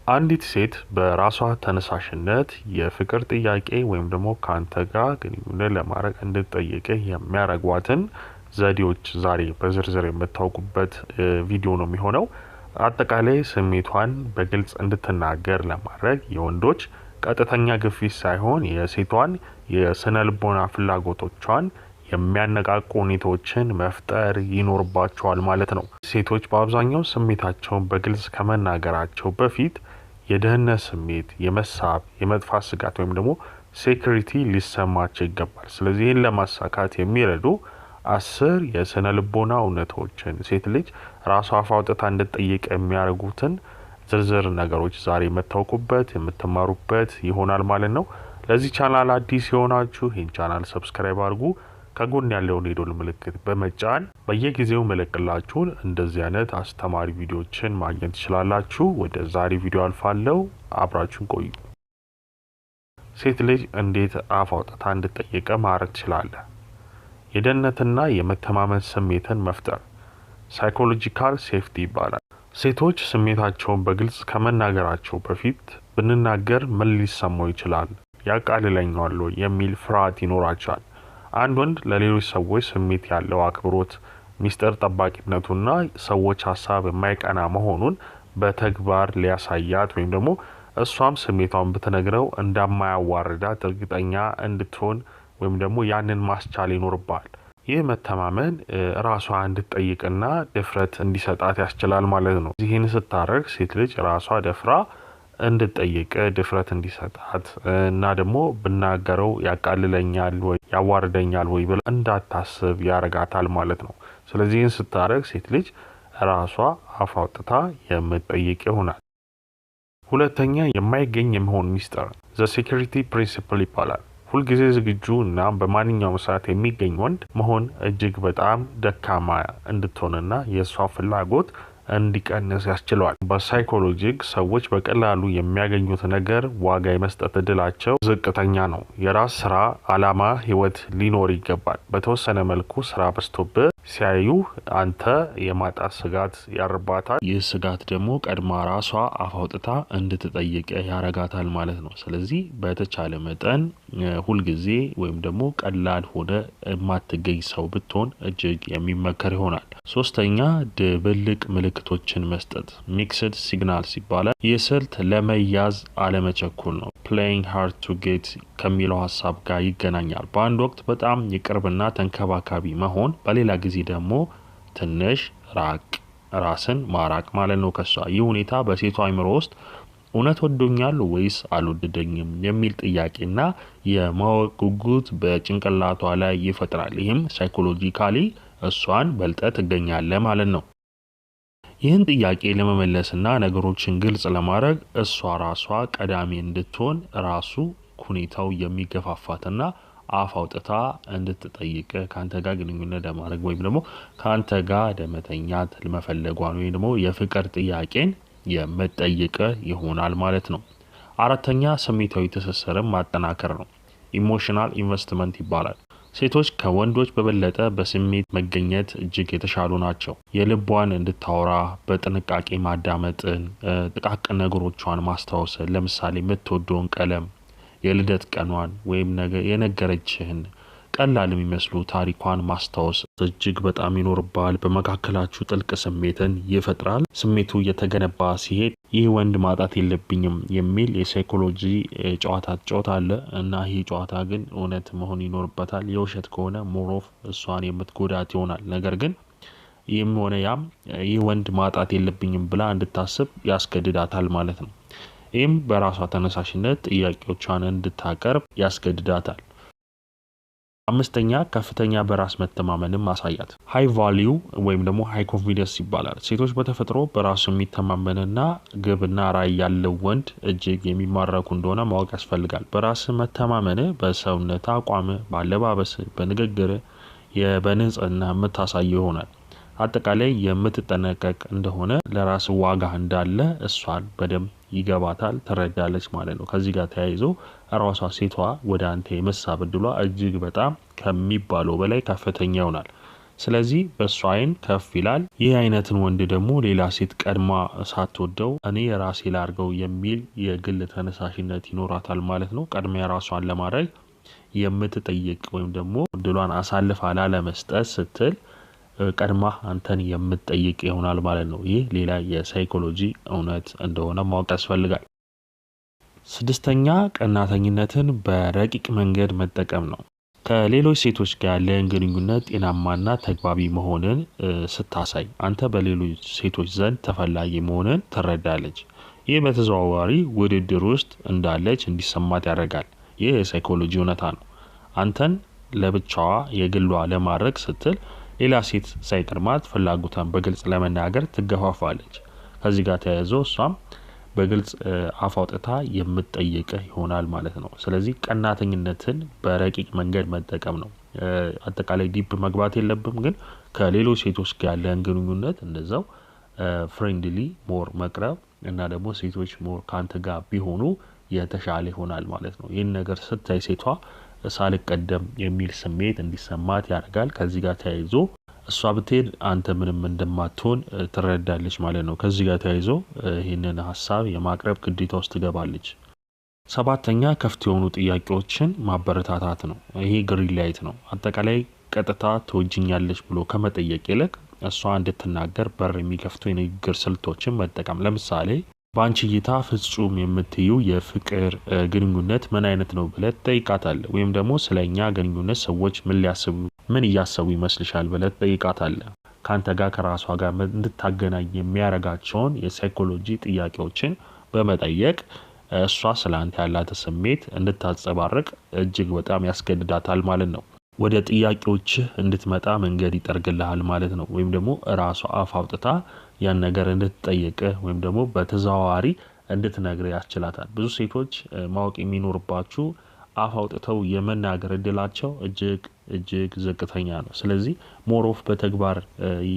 አንዲት ሴት በራሷ ተነሳሽነት የፍቅር ጥያቄ ወይም ደግሞ ካንተ ጋር ግንኙነት ለማድረግ እንድትጠይቅህ የሚያረጓትን ዘዴዎች ዛሬ በዝርዝር የምታውቁበት ቪዲዮ ነው የሚሆነው። አጠቃላይ ስሜቷን በግልጽ እንድትናገር ለማድረግ የወንዶች ቀጥተኛ ግፊት ሳይሆን የሴቷን የስነ ልቦና ፍላጎቶቿን የሚያነቃቁ ሁኔታዎችን መፍጠር ይኖርባቸዋል ማለት ነው። ሴቶች በአብዛኛው ስሜታቸውን በግልጽ ከመናገራቸው በፊት የደህንነት ስሜት፣ የመሳብ፣ የመጥፋት ስጋት ወይም ደግሞ ሴኩሪቲ ሊሰማቸው ይገባል። ስለዚህ ይህን ለማሳካት የሚረዱ 10 የስነ ልቦና እውነቶችን ሴት ልጅ ራሷ አፍ አውጥታ እንድትጠይቅ የሚያደርጉትን ዝርዝር ነገሮች ዛሬ የምታውቁበት የምትማሩበት ይሆናል ማለት ነው። ለዚህ ቻናል አዲስ የሆናችሁ ይህን ቻናል ሰብስክራይብ አድርጉ። ከጎን ያለውን የደወል ምልክት በመጫን በየጊዜው መለቅላችሁን እንደዚህ አይነት አስተማሪ ቪዲዮዎችን ማግኘት ትችላላችሁ። ወደ ዛሬ ቪዲዮ አልፋለሁ፣ አብራችሁን ቆዩ። ሴት ልጅ እንዴት አፍ አውጥታ እንድትጠይቅ ማድረግ ትችላለህ? የደህንነትና የመተማመን ስሜትን መፍጠር ሳይኮሎጂካል ሴፍቲ ይባላል። ሴቶች ስሜታቸውን በግልጽ ከመናገራቸው በፊት ብንናገር ምን ሊሰማው ይችላል፣ ያቃልለኛል የሚል ፍርሃት ይኖራቸዋል። አንድ ወንድ ለሌሎች ሰዎች ስሜት ያለው አክብሮት፣ ሚስጥር ጠባቂነቱና ሰዎች ሀሳብ የማይቀና መሆኑን በተግባር ሊያሳያት ወይም ደግሞ እሷም ስሜቷን ብትነግረው እንደማያዋርዳት እርግጠኛ እንድትሆን ወይም ደግሞ ያንን ማስቻል ይኖርባል። ይህ መተማመን ራሷ እንድትጠይቅና ድፍረት እንዲሰጣት ያስችላል ማለት ነው። ይህን ስታረግ ሴት ልጅ ራሷ ደፍራ እንድትጠይቅ ድፍረት እንዲሰጣት እና ደግሞ ብናገረው ያቃልለኛል ወይ ያዋርደኛል ወይ ብላ እንዳታስብ ያረጋታል ማለት ነው። ስለዚህ ይህን ስታረግ ሴት ልጅ ራሷ አፍ አውጥታ የምትጠይቅ ይሆናል። ሁለተኛ፣ የማይገኝ የመሆን ሚስጥር ዘ ሴኩሪቲ ፕሪንሲፕል ይባላል። ሁልጊዜ ዝግጁ እና በማንኛውም ሰዓት የሚገኝ ወንድ መሆን እጅግ በጣም ደካማ እንድትሆንና የእሷ ፍላጎት እንዲቀንስ ያስችለዋል። በሳይኮሎጂ ሰዎች በቀላሉ የሚያገኙት ነገር ዋጋ የመስጠት እድላቸው ዝቅተኛ ነው። የራስ ስራ፣ አላማ፣ ህይወት ሊኖር ይገባል። በተወሰነ መልኩ ስራ በዝቶብህ ሲያዩ አንተ የማጣት ስጋት ያርባታል። ይህ ስጋት ደግሞ ቀድማ ራሷ አፍ አውጥታ እንድትጠይቅ ያረጋታል ማለት ነው። ስለዚህ በተቻለ መጠን ሁልጊዜ ወይም ደግሞ ቀላል ሆነ የማትገኝ ሰው ብትሆን እጅግ የሚመከር ይሆናል። ሶስተኛ፣ ድብልቅ ምልክቶችን መስጠት ሚክስድ ሲግናልስ ይባላል። ይህ ስልት ለመያዝ አለመቸኮል ነው። ፕሌይንግ ሃርድ ቱ ጌት ከሚለው ሀሳብ ጋር ይገናኛል። በአንድ ወቅት በጣም የቅርብና ተንከባካቢ መሆን፣ በሌላ ጊዜ ደግሞ ትንሽ ራስን ማራቅ ማለት ነው ከሷ። ይህ ሁኔታ በሴቷ አእምሮ ውስጥ እውነት ወዶኛል ወይስ አልወደደኝም የሚል ጥያቄና የማወቅ ጉጉት በጭንቅላቷ ላይ ይፈጥራል። ይህም ሳይኮሎጂካሊ እሷን በልጠ ትገኛለህ ማለት ነው። ይህን ጥያቄ ለመመለስና ነገሮችን ግልጽ ለማድረግ እሷ ራሷ ቀዳሚ እንድትሆን ራሱ ሁኔታው የሚገፋፋትና አፍ አውጥታ እንድትጠይቅ ካንተ ጋር ግንኙነት ለማድረግ ወይም ደግሞ ካንተ ጋር ለመተኛት ለመፈለጓን ወይም ደግሞ የፍቅር ጥያቄን የምትጠይቅ ይሆናል ማለት ነው። አራተኛ፣ ስሜታዊ ትስስርን ማጠናከር ነው። ኢሞሽናል ኢንቨስትመንት ይባላል። ሴቶች ከወንዶች በበለጠ በስሜት መገኘት እጅግ የተሻሉ ናቸው። የልቧን እንድታወራ በጥንቃቄ ማዳመጥን፣ ጥቃቅን ነገሮቿን ማስታወስን፣ ለምሳሌ የምትወደውን ቀለም፣ የልደት ቀኗን ወይም የነገረችህን ቀላል የሚመስሉ ታሪኳን ማስታወስ እጅግ በጣም ይኖርባል። በመካከላችሁ ጥልቅ ስሜትን ይፈጥራል። ስሜቱ እየተገነባ ሲሄድ ይህ ወንድ ማጣት የለብኝም የሚል የሳይኮሎጂ ጨዋታ ትጫወታለ እና ይህ ጨዋታ ግን እውነት መሆን ይኖርበታል። የውሸት ከሆነ ሞሮፍ እሷን የምትጎዳት ይሆናል። ነገር ግን ይህም ሆነ ያም ይህ ወንድ ማጣት የለብኝም ብላ እንድታስብ ያስገድዳታል ማለት ነው። ይህም በራሷ ተነሳሽነት ጥያቄዎቿን እንድታቀርብ ያስገድዳታል። አምስተኛ፣ ከፍተኛ በራስ መተማመንን ማሳያት ሃይ ቫልዩ ወይም ደግሞ ሃይ ኮንፊደንስ ይባላል። ሴቶች በተፈጥሮ በራሱ የሚተማመንና ግብና ራዕይ ያለው ወንድ እጅግ የሚማረኩ እንደሆነ ማወቅ ያስፈልጋል። በራስ መተማመን በሰውነት አቋም፣ በአለባበስ፣ በንግግር በንጽህና የምታሳየው ይሆናል። አጠቃላይ የምትጠነቀቅ እንደሆነ ለራስ ዋጋ እንዳለ እሷን በደንብ ይገባታል፣ ትረዳለች ማለት ነው። ከዚህ ጋር ተያይዞ ራሷ ሴቷ ወደ አንተ የመሳብ እድሏ እጅግ በጣም ከሚባለው በላይ ከፍተኛ ይሆናል። ስለዚህ በእሷ አይን ከፍ ይላል። ይህ አይነትን ወንድ ደግሞ ሌላ ሴት ቀድማ ሳትወደው እኔ የራሴ ላርገው የሚል የግል ተነሳሽነት ይኖራታል ማለት ነው። ቀድማ የራሷን ለማድረግ የምትጠይቅ ወይም ደግሞ እድሏን አሳልፋ ላለመስጠት ስትል ቀድማ አንተን የምትጠይቅ ይሆናል ማለት ነው። ይህ ሌላ የሳይኮሎጂ እውነት እንደሆነ ማወቅ ያስፈልጋል። ስድስተኛ ቀናተኝነትን በረቂቅ መንገድ መጠቀም ነው። ከሌሎች ሴቶች ጋር ያለን ግንኙነት ጤናማና ተግባቢ መሆንን ስታሳይ አንተ በሌሎች ሴቶች ዘንድ ተፈላጊ መሆንን ትረዳለች። ይህ በተዘዋዋሪ ውድድር ውስጥ እንዳለች እንዲሰማት ያደርጋል። ይህ የሳይኮሎጂ እውነታ ነው። አንተን ለብቻዋ የግሏ ለማድረግ ስትል ሌላ ሴት ሳይቀድማት ፍላጎቷን በግልጽ ለመናገር ትገፋፋለች። ከዚህ ጋር ተያይዞ እሷም በግልጽ አፍ አውጥታ የምትጠይቅህ ይሆናል ማለት ነው። ስለዚህ ቀናተኝነትን በረቂቅ መንገድ መጠቀም ነው። አጠቃላይ ዲፕ መግባት የለብም፣ ግን ከሌሎች ሴቶች ጋር ያለን ግንኙነት እንደዛው ፍሬንድሊ ሞር መቅረብ እና ደግሞ ሴቶች ሞር ካንተ ጋር ቢሆኑ የተሻለ ይሆናል ማለት ነው። ይህን ነገር ስታይ ሴቷ ሳልቀደም የሚል ስሜት እንዲሰማት ያደርጋል። ከዚህ ጋር ተያይዞ እሷ ብትሄድ አንተ ምንም እንደማትሆን ትረዳለች ማለት ነው። ከዚህ ጋር ተያይዞ ይህንን ሀሳብ የማቅረብ ግዴታ ውስጥ ትገባለች። ሰባተኛ ክፍት የሆኑ ጥያቄዎችን ማበረታታት ነው። ይሄ ግሪን ላይት ነው። አጠቃላይ ቀጥታ ትወጂኛለች ብሎ ከመጠየቅ ይልቅ እሷ እንድትናገር በር የሚከፍቱ የንግግር ስልቶችን መጠቀም። ለምሳሌ በአንቺ እይታ ፍጹም የምትዩ የፍቅር ግንኙነት ምን አይነት ነው ብለህ ትጠይቃታለህ። ወይም ደግሞ ስለኛ ግንኙነት ሰዎች ምን እያሰቡ ይመስልሻል ብለህ ትጠይቃታለህ። ካንተ ጋር ከራሷ ጋር እንድታገናኝ የሚያረጋቸውን የሳይኮሎጂ ጥያቄዎችን በመጠየቅ እሷ ስላንተ ያላት ስሜት እንድታጸባርቅ እጅግ በጣም ያስገድዳታል ማለት ነው። ወደ ጥያቄዎች እንድትመጣ መንገድ ይጠርግልሃል ማለት ነው። ወይም ደግሞ ራሷ አፍ አውጥታ ያን ነገር እንድትጠይቅ ወይም ደግሞ በተዘዋዋሪ እንድትነግር ያስችላታል። ብዙ ሴቶች ማወቅ የሚኖርባችሁ አፍ አውጥተው የመናገር እድላቸው እጅግ ዝቅተኛ ነው። ስለዚህ ሞሮፍ በተግባር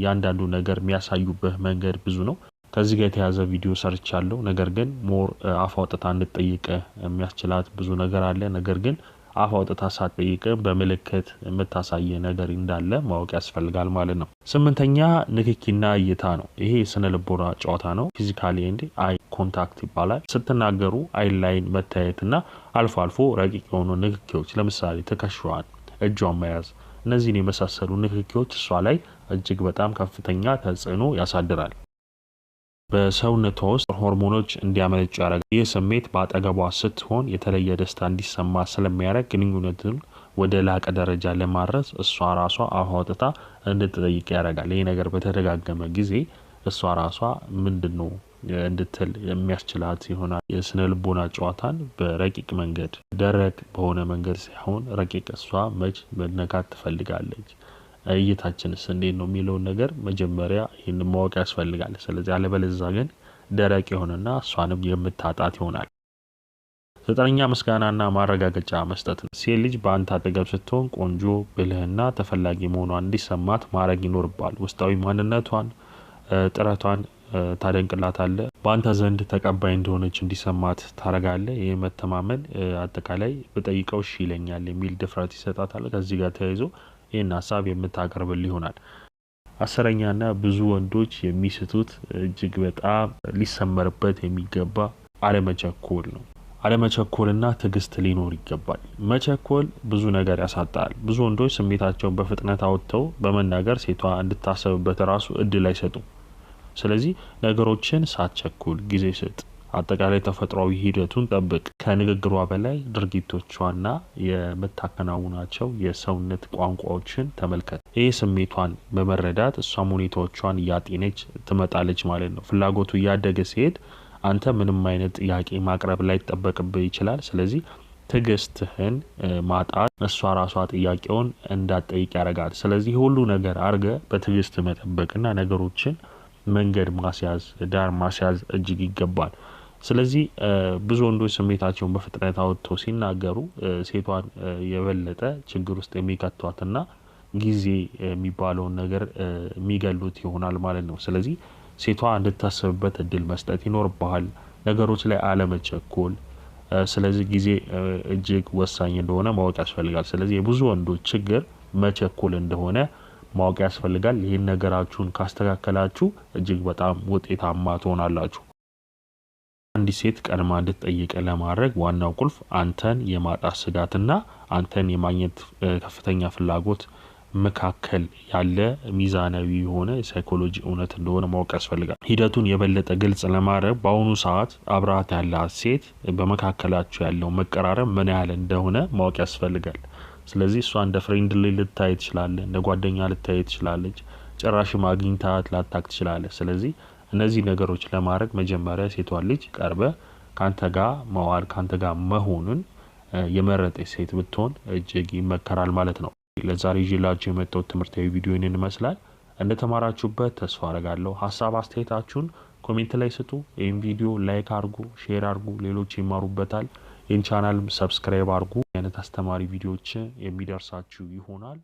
ያንዳንዱ ነገር የሚያሳዩበት መንገድ ብዙ ነው። ከዚህ ጋር የተያዘ ቪዲዮ ሰርቻለሁ። ነገር ግን ሞር አፍ አውጥታ እንድትጠይቅ የሚያስችላት ብዙ ነገር አለ። ነገር ግን አፍ አውጥታ ሳትጠይቅ በምልክት የምታሳየ ነገር እንዳለ ማወቅ ያስፈልጋል ማለት ነው። ስምንተኛ ንክኪና እይታ ነው። ይሄ የስነ ልቦና ጨዋታ ነው። ፊዚካሊ ኤንድ አይ ኮንታክት ይባላል። ስትናገሩ አይን ላይን መታየትና አልፎ አልፎ ረቂቅ የሆኑ ንክኪዎች፣ ለምሳሌ ትከሻዋን፣ እጇን መያዝ፣ እነዚህን የመሳሰሉ ንክኪዎች እሷ ላይ እጅግ በጣም ከፍተኛ ተጽዕኖ ያሳድራል። በሰውነቷ ውስጥ ሆርሞኖች እንዲያመነጩ ያደርጋል። ይህ ስሜት በአጠገቧ ስትሆን የተለየ ደስታ እንዲሰማ ስለሚያደርግ ግንኙነትን ወደ ላቀ ደረጃ ለማድረስ እሷ ራሷ አፍ አውጥታ እንድትጠይቅ ያደርጋል። ይህ ነገር በተደጋገመ ጊዜ እሷ ራሷ ምንድነው እንድትል የሚያስችላት ይሆናል። የስነ ልቦና ጨዋታን በረቂቅ መንገድ፣ ደረቅ በሆነ መንገድ ሳይሆን ረቂቅ፣ እሷ መች መነካት ትፈልጋለች፣ እይታችንስ እንዴት ነው የሚለውን ነገር መጀመሪያ ይህን ማወቅ ያስፈልጋል። ስለዚህ አለበለዚያ ግን ደረቅ የሆነና እሷንም የምታጣት ይሆናል። ዘጠነኛ ምስጋናና ማረጋገጫ መስጠት ነው። ሴት ልጅ በአንተ አጠገብ ስትሆን ቆንጆ፣ ብልህና ተፈላጊ መሆኗን እንዲሰማት ማድረግ ይኖርባል። ውስጣዊ ማንነቷን፣ ጥረቷን ታደንቅላታለህ። በአንተ ዘንድ ተቀባይ እንደሆነች እንዲሰማት ታረጋለህ። ይህ መተማመን አጠቃላይ ብጠይቀው እሺ ይለኛል የሚል ድፍረት ይሰጣታል። ከዚህ ጋር ተያይዞ ይህን ሀሳብ የምታቀርብልህ ይሆናል። አስረኛና ብዙ ወንዶች የሚስቱት እጅግ በጣም ሊሰመርበት የሚገባ አለመቸኮል ነው። አለመቸኮልና ትዕግስት ሊኖር ይገባል። መቸኮል ብዙ ነገር ያሳጣል። ብዙ ወንዶች ስሜታቸውን በፍጥነት አውጥተው በመናገር ሴቷ እንድታሰብበት ራሱ እድል አይሰጡም። ስለዚህ ነገሮችን ሳትቸኩል ጊዜ ስጥ። አጠቃላይ ተፈጥሯዊ ሂደቱን ጠብቅ። ከንግግሯ በላይ ድርጊቶቿና የምታከናውናቸው የሰውነት ቋንቋዎችን ተመልከት። ይህ ስሜቷን በመረዳት እሷም ሁኔታዎቿን እያጤነች ትመጣለች ማለት ነው። ፍላጎቱ እያደገ ሲሄድ አንተ ምንም አይነት ጥያቄ ማቅረብ ላይ ይጠበቅብህ ይችላል። ስለዚህ ትዕግስትህን ማጣት እሷ ራሷ ጥያቄውን እንዳትጠይቅ ያደርጋል። ስለዚህ ሁሉ ነገር አርገ በትዕግስት መጠበቅና ነገሮችን መንገድ ማስያዝ፣ ዳር ማስያዝ እጅግ ይገባል። ስለዚህ ብዙ ወንዶች ስሜታቸውን በፍጥነት አውጥተው ሲናገሩ ሴቷን የበለጠ ችግር ውስጥ የሚከቷትና ጊዜ የሚባለውን ነገር የሚገሉት ይሆናል ማለት ነው። ስለዚህ ሴቷ እንድታስብበት እድል መስጠት ይኖርብሃል። ነገሮች ላይ አለመቸኮል። ስለዚህ ጊዜ እጅግ ወሳኝ እንደሆነ ማወቅ ያስፈልጋል። ስለዚህ የብዙ ወንዶች ችግር መቸኮል እንደሆነ ማወቅ ያስፈልጋል። ይሄን ነገራችሁን ካስተካከላችሁ እጅግ በጣም ውጤታማ ትሆናላችሁ። አንዲት ሴት ቀድማ እንድትጠይቅ ለማድረግ ዋናው ቁልፍ አንተን የማጣት ስጋትና አንተን የማግኘት ከፍተኛ ፍላጎት መካከል ያለ ሚዛናዊ የሆነ ሳይኮሎጂ እውነት እንደሆነ ማወቅ ያስፈልጋል። ሂደቱን የበለጠ ግልጽ ለማድረግ በአሁኑ ሰዓት አብራት ያላት ሴት በመካከላችሁ ያለው መቀራረብ ምን ያህል እንደሆነ ማወቅ ያስፈልጋል። ስለዚህ እሷ እንደ ፍሬንድ ልታይ ትችላለች፣ እንደ ጓደኛ ልታይ ትችላለች፣ ጭራሽ ማግኝታት ላታክ ትችላለች። ስለዚህ እነዚህ ነገሮች ለማድረግ መጀመሪያ ሴቷ ልጅ ቀርበ ካንተ ጋር መዋል ካንተ ጋር መሆኑን የመረጠች ሴት ብትሆን እጅግ ይመከራል ማለት ነው። ለዛሬ ይዤላችሁ የመጣሁት ትምህርታዊ ቪዲዮ ይህንን ይመስላል። እንደተማራችሁበት ተስፋ አደርጋለሁ። ሀሳብ አስተያየታችሁን ኮሜንት ላይ ስጡ። ይህን ቪዲዮ ላይክ አድርጉ፣ ሼር አድርጉ፣ ሌሎች ይማሩበታል። ይህን ቻናል ሰብስክራይብ አድርጉ። አይነት አስተማሪ ቪዲዮዎች የሚደርሳችሁ ይሆናል።